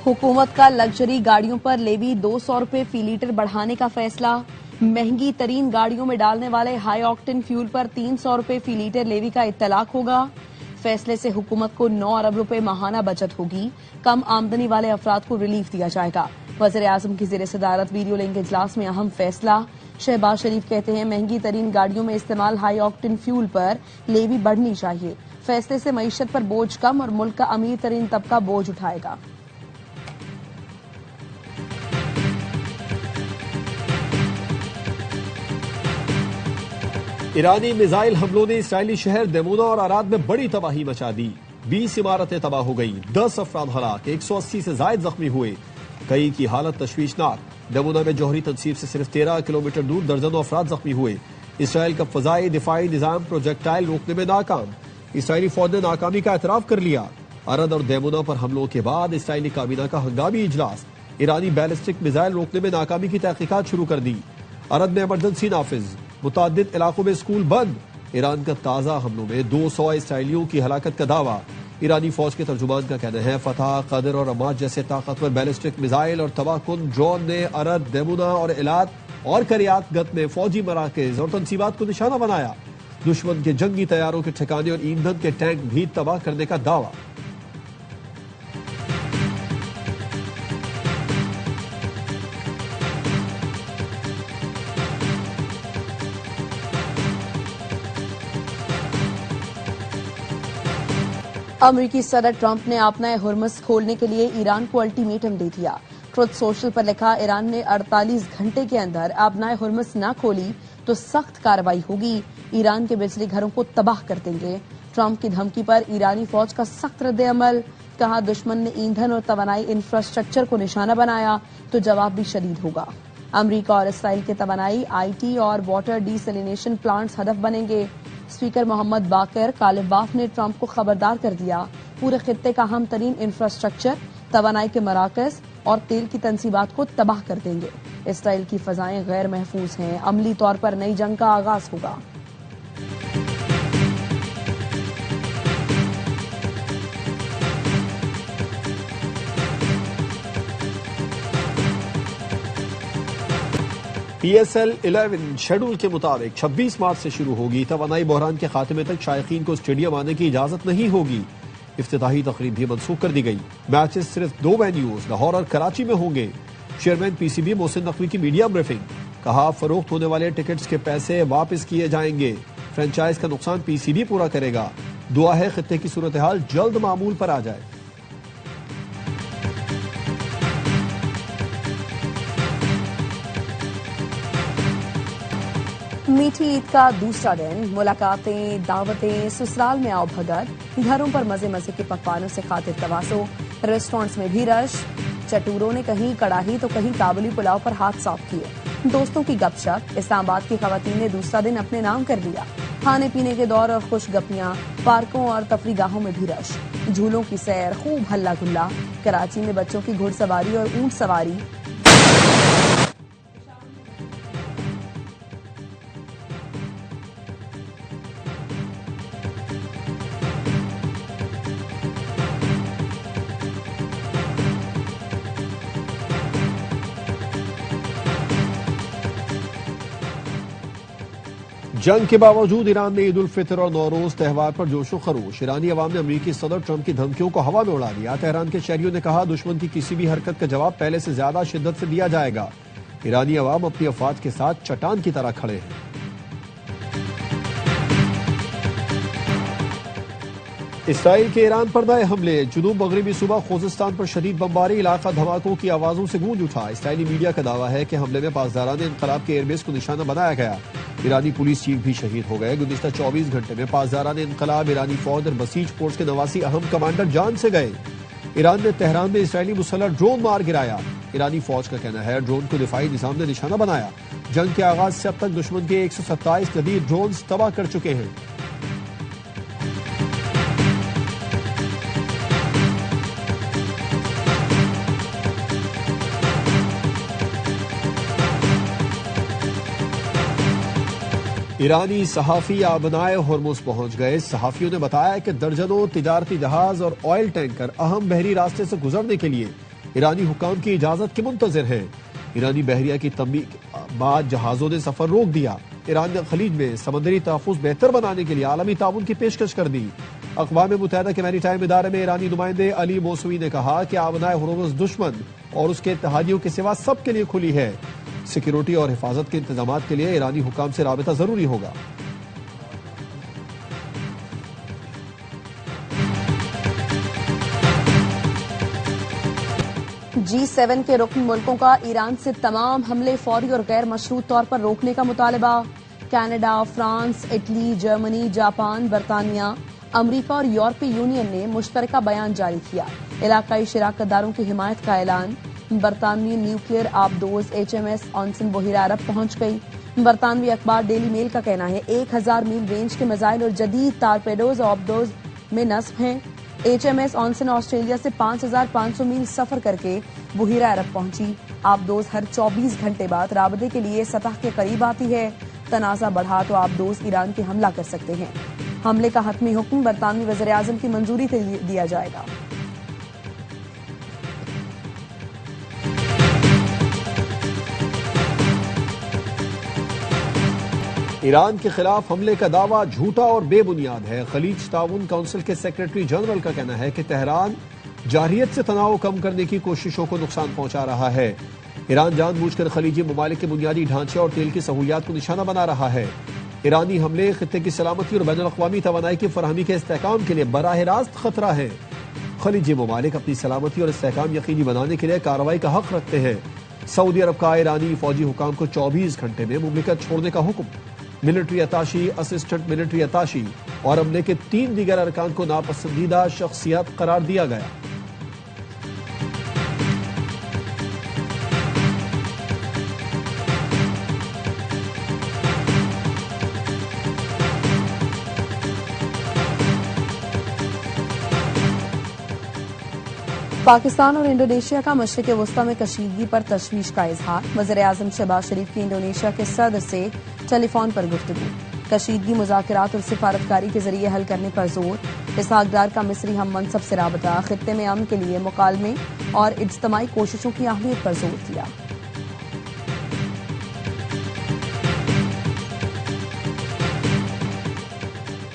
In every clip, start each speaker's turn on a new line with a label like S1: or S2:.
S1: حکومت کا لگژری گاڑیوں پر لیوی 200 روپے فی لیٹر بڑھانے کا فیصلہ. مہنگی ترین گاڑیوں میں ڈالنے والے ہائی آکٹین فیول پر 300 روپے فی لیٹر لیوی کا اطلاق ہوگا. فیصلے سے حکومت کو 9 ارب روپے ماہانہ بچت ہوگی. کم آمدنی والے افراد کو ریلیف دیا جائے گا. وزیر اعظم کی زیر صدارت ویڈیو لنک اجلاس میں اہم فیصلہ. شہباز شریف کہتے ہیں مہنگی ترین گاڑیوں میں استعمال ہائی آکٹین فیول پر لیوی بڑھنی چاہیے. فیصلے سے معیشت پر بوجھ کم اور ملک کا امیر ترین طبقہ بوجھ اٹھائے گا.
S2: ایرانی میزائل حملوں نے اسرائیلی شہر دیمونا اور اراد میں بڑی تباہی مچا دی. 20 عمارتیں تباہ ہو گئیں، 10 افراد ہلاک، 180 سے زائد زخمی ہوئے، کئی کی حالت تشویشناک. دیمونا میں جوہری تنصیب سے صرف 13 کلومیٹر دور درجنوں افراد زخمی ہوئے. اسرائیل کا فضائی دفاعی نظام پروجیکٹائل روکنے میں ناکام. اسرائیلی فوج نے ناکامی کا اعتراف کر لیا. ارد اور دیمونا پر حملوں کے بعد اسرائیلی کابینہ کا ہنگامی اجلاس. ایرانی بیلسٹک میزائل روکنے میں ناکامی کی تحقیقات شروع کر دی. ارد میں ایمرجنسی نافذ، متعدد علاقوں میں اسکول بند. ایران کا تازہ حملوں میں 200 اسرائیلیوں کی ہلاکت کا دعویٰ. ایرانی فوج کے ترجمان کا کہنا ہے فتح، قدر اور رماد جیسے طاقتور بیلسٹک میزائل اور تباہ کن ڈرون نے ارد، دیمونا اور ایلات اور کریات گت میں فوجی مراکز اور تنصیبات کو نشانہ بنایا. دشمن کے جنگی طیاروں کے ٹھکانے اور ایندھن کے ٹینک بھی تباہ کرنے کا دعویٰ.
S1: امریکی صدر ٹرمپ نے آبنائے ہرمز کھولنے کے لیے ایران کو الٹیمیٹم دے دیا. ٹروتھ سوشل پر لکھا ایران نے 48 گھنٹے کے اندر آبنائے ہرمز نہ کھولی تو سخت کارروائی ہوگی. ایران کے بجلی گھروں کو تباہ کر دیں گے. ٹرمپ کی دھمکی پر ایرانی فوج کا سخت رد عمل. کہا دشمن نے ایندھن اور توانائی انفراسٹرکچر کو نشانہ بنایا تو جواب بھی شدید ہوگا. امریکہ اور اسرائیل کے توانائی، آئی ٹی اور واٹر ڈی سیلینیشن پلانٹس ہدف بنیں گے. اسپیکر محمد باقر کالباف نے ٹرمپ کو خبردار کر دیا پورے خطے کا اہم ترین انفراسٹرکچر، توانائی کے مراکز اور تیل کی تنصیبات کو تباہ کر دیں گے. اسرائیل کی فضائیں غیر محفوظ ہیں، عملی طور پر نئی جنگ کا آغاز ہوگا.
S2: پی ایس ایل 11 شیڈول کے مطابق 26 مارچ سے شروع ہوگی. توانائی بحران کے خاتمے تک شائقین کو اسٹیڈیم آنے کی اجازت نہیں ہوگی. افتتاحی تقریب بھی منسوخ کر دی گئی. میچز صرف 2 وینیوز لاہور اور کراچی میں ہوں گے. Chairman P C B Mohsin Naqvi کی میڈیا بریفنگ. کہا فروخت ہونے والے ٹکٹس کے پیسے واپس کیے جائیں گے. فرنچائز کا نقصان پی سی بی پورا کرے گا. دعا ہے خطے کی صورتحال جلد معمول پر آ جائے.
S1: میٹھی عید کا دوسرا دن، ملاقاتیں، دعوتیں، سسرال میں آؤ بھگت، گھروں پر مزے مزے کے پکوانوں سے خاطر تواصل، ریسٹورینٹس میں بھی رش. چٹوروں نے کہیں کڑاہی تو کہیں کابلی پلاؤ پر ہاتھ صاف کیے. دوستوں کی گپ شپ. اسلام آباد کی خواتین نے دوسرا دن اپنے نام کر لیا. کھانے پینے کے دور اور خوش گپیاں، پارکوں اور تفریح گاہوں میں بھی رش، جھولوں کی سیر، خوب ہلا گلا. کراچی میں بچوں کی گھڑ سواری اور اونٹ سواری.
S2: جنگ کے باوجود ایران نے عید الفطر اور نوروز تہوار پر جوش و خروش. ایرانی عوام نے امریکی صدر ٹرمپ کی دھمکیوں کو ہوا میں اڑا دیا. تہران کے شہریوں نے کہا دشمن کی کسی بھی حرکت کا جواب پہلے سے زیادہ شدت سے دیا جائے گا. ایرانی عوام اپنی افواج کے ساتھ چٹان کی طرح کھڑے ہیں. اسرائیل کے ایران پر نئے حملے. جنوب مغربی صوبہ خوزستان پر شدید بمباری. علاقہ دھماکوں کی آوازوں سے گونج اٹھا. اسرائیلی میڈیا کا دعویٰ ہے کہ حملے میں پاسداران انقلاب کے ایئر بیس کو نشانہ بنایا گیا. ایرانی پولیس چیف بھی شہید ہو گئے. گزشتہ 24 گھنٹے میں پاسداران انقلاب، ایرانی فوج اور بسیج فورس کے 89 اہم کمانڈر جان سے گئے. ایران نے تہران میں اسرائیلی مسلح ڈرون مار گرایا. ایرانی فوج کا کہنا ہے ڈرون کو دفاعی نظام نے نشانہ بنایا. جنگ کے آغاز سے اب تک دشمن کے 127 جدید ڈرونز تباہ کر چکے ہیں. ایرانی صحافی آبنائے ہرمز پہنچ گئے. صحافیوں نے بتایا کہ درجنوں تجارتی جہاز اور آئل ٹینکر اہم بحری راستے سے گزرنے کے لیے ایرانی حکام کی اجازت کے منتظر ہیں۔ ایرانی بحریہ کی تنبیہ کے بعد جہازوں نے سفر روک دیا۔ ایران نے خلیج میں سمندری تحفظ بہتر بنانے کے لیے عالمی تعاون کی پیشکش کر دی۔ اقوام متحدہ کے میری ٹائم ادارے میں ایرانی نمائندے علی موسوی نے کہا کہ آبنائے ہرمز دشمن اور اس کے اتحادیوں کے سوا سب کے لیے کھلی ہے۔ سیکیورٹی اور حفاظت کے انتظامات کے لیے ایرانی حکام سے رابطہ ضروری ہوگا۔
S1: G7 کے رکن ملکوں کا ایران سے تمام حملے فوری اور غیر مشروط طور پر روکنے کا مطالبہ۔ Canada, France, Italy, Germany, Japan, برطانیہ، امریکہ اور یورپی یونین نے مشترکہ بیان جاری کیا۔ علاقائی شراکت داروں کی حمایت کا اعلان۔ برطانوی نیوکلیئر آبدوز HMS آنسن بحیرہ عرب پہنچ گئی۔ برطانوی اخبار ڈیلی میل کا کہنا ہے 1000 میل رینج کے میزائل اور جدید ٹارپیڈوز آبدوز میں نصب ہیں۔ HMS آنسن آسٹریلیا سے 5500 میل سفر کر کے بحیرہ عرب پہنچی۔ آبدوز ہر 24 گھنٹے بعد رابطے کے لیے سطح کے قریب آتی ہے۔ تنازع بڑھا تو آبدوز ایران کے حملہ کر سکتے ہیں۔ حملے کا حتمی حکم برطانوی وزیر اعظم کی منظوری سے دیا جائے گا۔
S2: ایران کے خلاف حملے کا دعویٰ جھوٹا اور بے بنیاد ہے۔ خلیج تعاون کونسل کے سیکریٹری جنرل کا کہنا ہے کہ تہران جارحیت سے تناؤ کم کرنے کی کوششوں کو نقصان پہنچا رہا ہے۔ ایران جان بوجھ کر خلیجی ممالک کے بنیادی ڈھانچے اور تیل کی سہولیات کو نشانہ بنا رہا ہے۔ ایرانی حملے خطے کی سلامتی اور بین الاقوامی توانائی کی فراہمی کے استحکام کے لیے براہ راست خطرہ ہے۔ خلیجی ممالک اپنی سلامتی اور استحکام یقینی بنانے کے لیے کارروائی کا حق رکھتے ہیں۔ سعودی عرب کا ایرانی فوجی حکام کو 24 گھنٹے میں مملکت چھوڑنے کا حکم۔ ملٹری اتاشی، اسسٹنٹ ملٹری اتاشی اور عملے کے 3 دیگر ارکان کو ناپسندیدہ شخصیات قرار دیا گیا۔
S1: پاکستان اور انڈونیشیا کا مشرق وسطی میں کشیدگی پر تشویش کا اظہار۔ وزیر اعظم شہباز شریف کی انڈونیشیا کے صدر سے ٹیلی فون پر گفتگو۔ کشیدگی مذاکرات اور سفارتکاری کے ذریعے حل کرنے پر زور۔ اسحاق ڈار کا مصری ہم منصب سے رابطہ۔ خطے میں امن کے لیے مکالمے اور اجتماعی کوششوں کی اہمیت پر زور دیا۔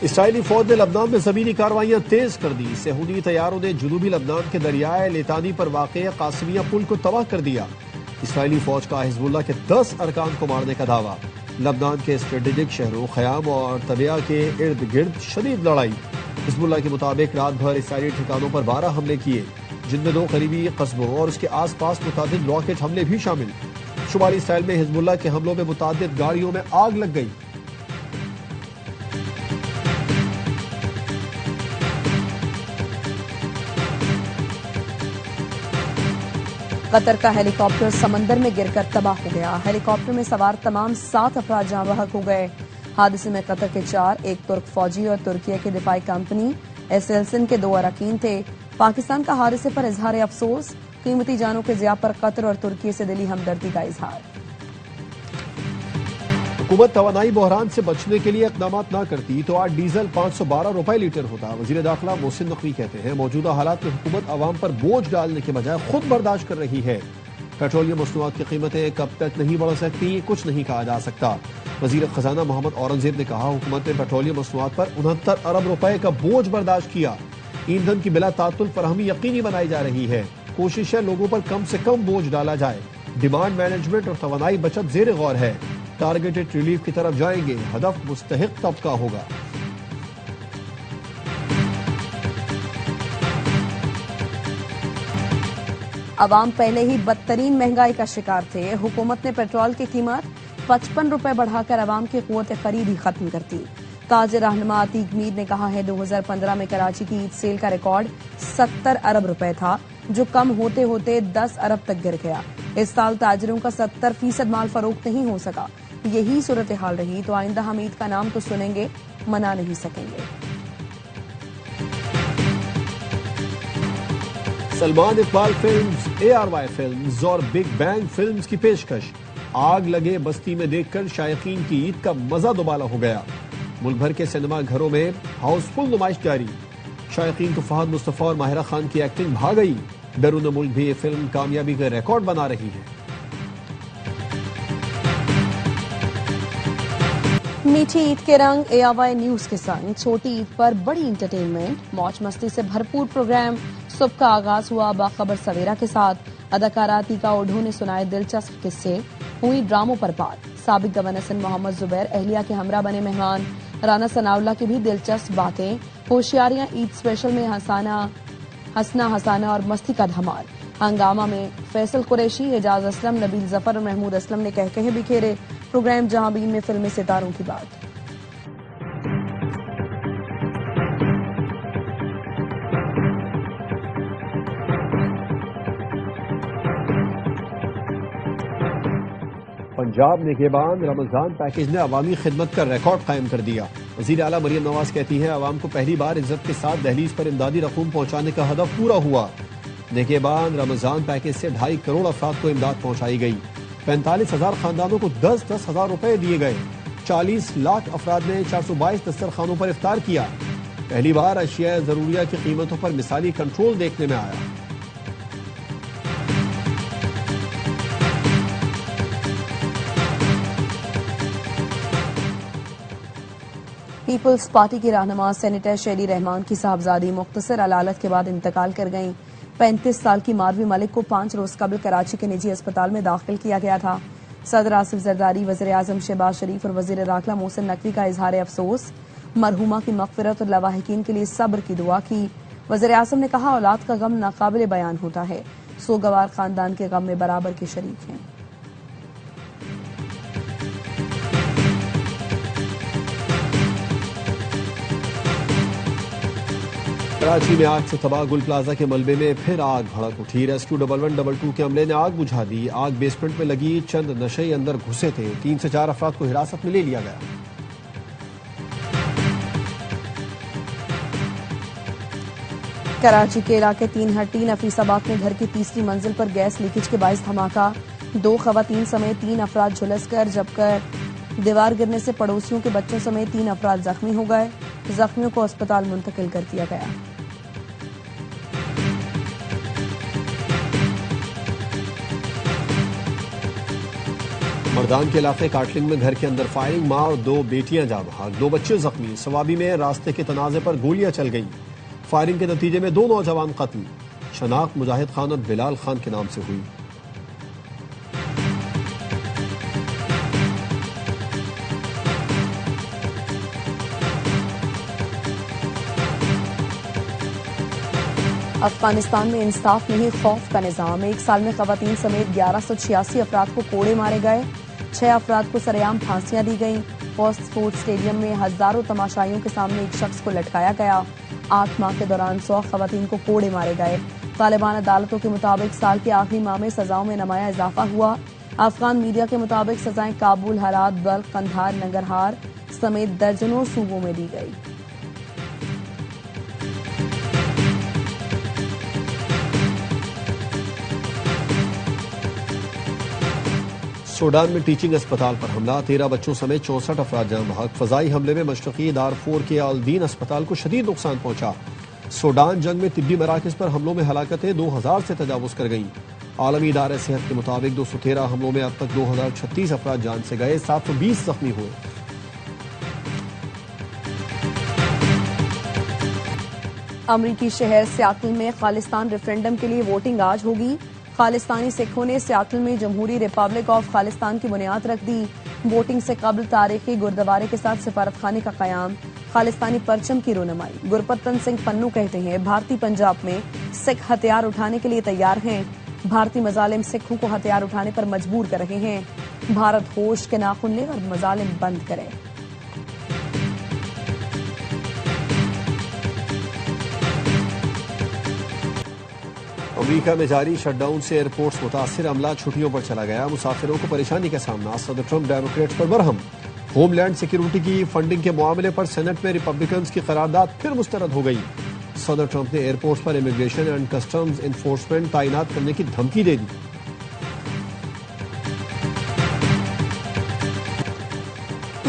S2: اسرائیلی فوج نے لبنان میں زمینی کارروائیاں تیز کر دی۔ صہیونی طیاروں نے جنوبی لبنان کے دریائے لیتانی پر واقع قاسمیہ پل کو تباہ کر دیا۔ اسرائیلی فوج کا حزب اللہ کے 10 ارکان کو مارنے کا دعویٰ۔ لبنان کے اسٹریٹجک شہروں خیام اور طبیعہ کے ارد گرد شدید لڑائی۔ حزب اللہ کے مطابق رات بھر اسرائیلی ٹھکانوں پر 12 حملے کیے، جن میں 2 قریبی قصبوں اور اس کے آس پاس متعدد راکٹ حملے بھی شامل۔ شمالی اسرائیل میں حزب اللہ کے حملوں میں متعدد گاڑیوں میں آگ لگ گئی۔
S1: قطر کا ہیلی کاپٹر سمندر میں گر کر تباہ ہو گیا۔ ہیلی کاپٹر میں سوار تمام 7 افراد جاں بحق ہو گئے۔ حادثے میں قطر کے 4، ایک ترک فوجی اور ترکیہ کے دفاعی کمپنی ایسلسن کے 2 اراکین تھے۔ پاکستان کا حادثے پر اظہار افسوس۔ قیمتی جانوں کے ضیاع پر قطر اور ترکیہ سے دلی ہمدردی کا اظہار۔
S2: حکومت توانائی بحران سے بچنے کے لیے اقدامات نہ کرتی تو آج ڈیزل 512 روپے لیٹر ہوتا۔ وزیر داخلہ محسن نقوی کہتے ہیں موجودہ حالات میں حکومت عوام پر بوجھ ڈالنے کے بجائے خود برداشت کر رہی ہے۔ پیٹرولیم مصنوعات کی قیمتیں کب تک نہیں بڑھ سکتی، کچھ نہیں کہا جا سکتا۔ وزیر خزانہ محمد اورنگزیب نے کہا حکومت نے پیٹرولیم مصنوعات پر 69 ارب روپے کا بوجھ برداشت کیا۔ ایندھن کی بلا تعطل فراہمی یقینی بنائی جا رہی ہے۔ کوشش ہے لوگوں پر کم سے کم بوجھ ڈالا جائے۔ ڈیمانڈ مینجمنٹ اور توانائی بچت زیر غور ہے۔ ٹارگیٹڈ ریلیف کی طرف جائیں گے، ہدف مستحق طبقہ ہوگا۔
S1: عوام پہلے ہی بدترین مہنگائی کا شکار تھے۔ حکومت نے پیٹرول کی قیمت 55 روپے بڑھا کر عوام کی قوت خرید ہی ختم کر دی۔ تاجر رہنما عتیق میر نے کہا ہے 2015 میں کراچی کی عید سیل کا ریکارڈ 70 ارب روپے تھا، جو کم ہوتے ہوتے 10 ارب تک گر گیا۔ اس سال تاجروں کا 70% مال فروخت نہیں ہو سکا۔ یہی صورتحال رہی تو آئندہ ہم عید کا نام تو سنیں گے، منا نہیں سکیں گے۔
S2: Salman Iqbal films, ARY films اور بگ بینگ فلمز کی پیشکش۔ آگ لگے بستی میں دیکھ کر شائقین کی عید کا مزہ دوبالا ہو گیا۔ ملک بھر کے سینما گھروں میں ہاؤس فل نمائش جاری۔ شائقین کو فہد مصطفیٰ اور ماہرہ خان کی ایکٹنگ بھا گئی۔ بیرون ملک بھی یہ فلم کامیابی کا ریکارڈ بنا رہی ہے۔
S1: میٹھی عید کے رنگ AY نیوز کے سنگ چھوٹی عید پر بڑی انٹرٹینمنٹ، موج مستی سے بھرپور پروگرام۔ صبح کا آغاز ہوا باخبر سویرا کے ساتھ، اداکارہ عتیقہ اوڈھو نے سنائے دلچسپ قصے، ہوئی ڈراموں پر بات۔ سابق گورنر سندھ محمد زبیر اہلیہ کے ہمراہ بنے مہمان، رانا ثناءاللہ کی بھی دلچسپ باتیں۔ ہوشیاریاں عید اسپیشل میں ہنسنا اور مستی کا دھمال۔ ہنگامہ میں فیصل قریشی، اعجاز اسلم، نبیل ظفر اور محمود اسلم نے کہے بکھیرے۔ پروگرام جہاں بین میں فلمی ستاروں کی بات۔
S2: پنجاب نگہبان رمضان پیکیج نے عوامی خدمت کا ریکارڈ قائم کر دیا۔ وزیر اعلیٰ مریم نواز کہتی ہیں عوام کو پہلی بار عزت کے ساتھ دہلیز پر امدادی رقوم پہنچانے کا ہدف پورا ہوا۔ نگہبان رمضان پیکیج سے 2.5 کروڑ افراد کو امداد پہنچائی گئی۔ 45,000 خاندانوں کو 10,000 روپے دیے گئے۔ 40 لاکھ افراد نے 422 دسترخوانوں پر افطار کیا۔ پہلی بار اشیاء ضروریہ کی قیمتوں پر مثالی کنٹرول دیکھنے میں آیا۔
S1: پیپلز پارٹی کی رہنما سینیٹر شیری رحمان کی صاحبزادی مختصر علالت کے بعد انتقال کر گئیں۔ 35 سال کی ماروی ملک کو 5 روز قبل کراچی کے نجی اسپتال میں داخل کیا گیا تھا۔ صدر آصف زرداری، وزیر اعظم شہباز شریف اور وزیر داخلہ محسن نقوی کا اظہار افسوس، مرحومہ کی مغفرت اور لاواحقین کے لیے صبر کی دعا کی۔ وزیر اعظم نے کہا اولاد کا غم ناقابل بیان ہوتا ہے، سوگوار خاندان کے غم میں برابر کے شریک ہیں۔
S2: کراچی میں آگ سے تباہ گل پلازا کے ملبے میں پھر آگ بھڑک اٹھی۔ ریسکیو 1122 کے عملے نے آگ بجھا دی۔ آگ بیسمنٹ میں لگی، چند نشئی اندر گھسے تھے۔ 3 سے 4 افراد کو حراست میں لے لیا گیا۔
S1: کراچی کے علاقے 3 ہٹی نفیس آباد میں گھر کی تیسری منزل پر گیس لیکیج کے باعث دھماکہ، 2 خواتین سمیت 3 افراد جھلس کر جبکہ دیوار گرنے سے پڑوسیوں کے بچوں سمیت 3 افراد زخمی ہو گئے۔ زخمیوں کو اسپتال منتقل کر دیا گیا۔
S2: مردان کے علاقے کاٹلنگ میں گھر کے اندر فائرنگ، ماں اور 2 بیٹیاں جاں بحق، 2 بچے زخمی۔ سوابی میں راستے کے تنازع پر گولیاں چل گئیں، فائرنگ کے نتیجے میں 2 نوجوان قتل۔ شناخت مجاہد خان اور بلال خان کے نام سے ہوئی۔
S1: افغانستان میں انصاف نہیں خوف کا نظام، 1 سال میں خواتین سمیت 1186 افراد کو کوڑے مارے گئے، 6 افراد کو سرعام پھانسیاں دی گئیں۔ پوسٹ فوڈ اسٹیڈیم میں ہزاروں تماشائیوں کے سامنے ایک شخص کو لٹکایا گیا۔ 8 ماہ کے دوران 100 خواتین کو کوڑے مارے گئے۔ طالبان عدالتوں کے مطابق سال کے آخری ماہ میں سزاؤں میں نمایاں اضافہ ہوا۔ افغان میڈیا کے مطابق سزائیں کابل، ہرات، بلخ، قندھار، ننگرہار سمیت درجنوں صوبوں میں دی گئی۔
S2: سوڈان میں ٹیچنگ اسپتال پر حملہ، 13 بچوں سمیت 64 افراد جاں بحق۔ فضائی حملے میں مشرقی دارفور کے الدین اسپتال کو شدید نقصان پہنچا۔ سوڈان جنگ میں طبی مراکز پر حملوں میں ہلاکتیں 2000 سے تجاوز کر گئیں۔ عالمی ادارہ صحت کے مطابق 213 حملوں میں اب تک 2036 افراد جان سے گئے، 720 زخمی ہوئے۔
S1: امریکی شہر سیاتل میں خالستان ریفرینڈم کے لیے ووٹنگ آج ہوگی۔ خالستانی سکھوں نے سیاتل میں جمہوری ریپبلک آف خالستان کی بنیاد رکھ دی۔ ووٹنگ سے قبل تاریخی گردوارے کے ساتھ سفارت خانے کا قیام، خالستانی پرچم کی رونمائی۔ گرپتن سنگھ پنو کہتے ہیں بھارتی پنجاب میں سکھ ہتھیار اٹھانے کے لیے تیار ہیں۔ بھارتی مظالم سکھوں کو ہتھیار اٹھانے پر مجبور کر رہے ہیں۔ بھارت ہوش کے ناخن لے اور مظالم بند کرے۔
S2: امریکہ میں جاری شٹ ڈاؤن سے ایئرپورٹس متاثر، عملہ چھٹیوں پر چلا گیا، مسافروں کو پریشانی کا سامنا۔ صدر ٹرمپ ڈیموکریٹس پر برہم، ہوم لینڈ سیکیورٹی کی فنڈنگ کے معاملے پر سینٹ میں ریپبلکنز کی قرارداد پھر مسترد ہو گئی۔ صدر ٹرمپ نے airports per immigration and customs enforcement تعینات کرنے کی دھمکی دے دی۔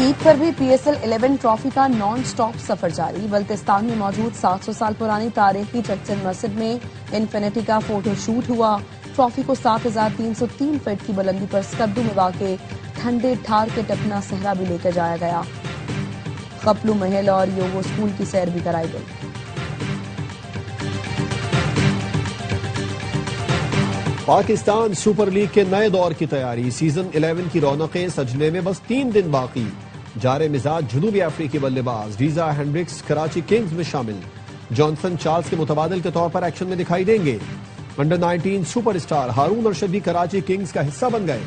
S1: جیت پر بھی پی ایس ایل 11 ٹرافی کا نان سٹاپ سفر جاری. بلتستان میں موجود 700 سال پرانی تاریخی چرچل مسجد میں انفینٹی کا فوٹو شوٹ ہوا. ٹرافی کو 7303 فٹ کی بلندی پر سکردو میں واقع ٹھنڈے ٹھار کے ٹپنا صحرا بھی لے کر جایا گیا. قپلو محل اور یوگو اسکول کی سیر بھی کرائی گئی.
S2: پاکستان سپر لیگ کے نئے دور کی تیاری. سیزن 11 کی رونقیں سجنے میں بس 3 دن باقی. جارے مزاج جنوبی افریقی بلے باز ریزا ہینڈرکس کراچی کنگز میں شامل. جانسن چارلز کے متبادل کے طور پر ایکشن میں دکھائی دیں گے. Under 19 super star Haroon Arshad بھی کراچی کنگز کا حصہ بن گئے.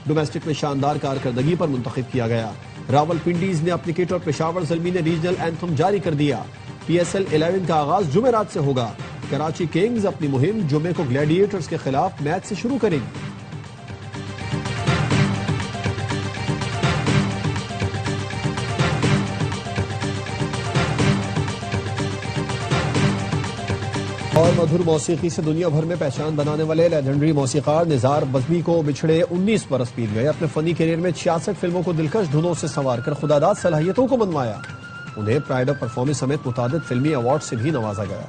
S2: ڈومیسٹک میں شاندار کارکردگی پر منتخب کیا گیا. راول پنڈیز نے اپنی کٹ اور پشاور زلمی نے ریجنل اینتھم جاری کر دیا. پی ایس ایل 11 کا آغاز جمعرات سے ہوگا. کراچی کنگز اپنی مہم جمعے کو گلیڈیٹرز کے خلاف میچ سے شروع کریں گی. اور مدھر موسیقی سے دنیا بھر میں پہچان بنانے والے لیجنڈری موسیقار نزار بزمی کو بچھڑے 19 برس بیت گئے. اپنے فنی کیریئر میں 66 فلموں کو دلکش دھنوں سے سنوار کر خداداد صلاحیتوں کو منوایا. انہیں پرائڈ آف پرفارمنس سمیت متعدد فلمی ایوارڈ سے بھی نوازا گیا.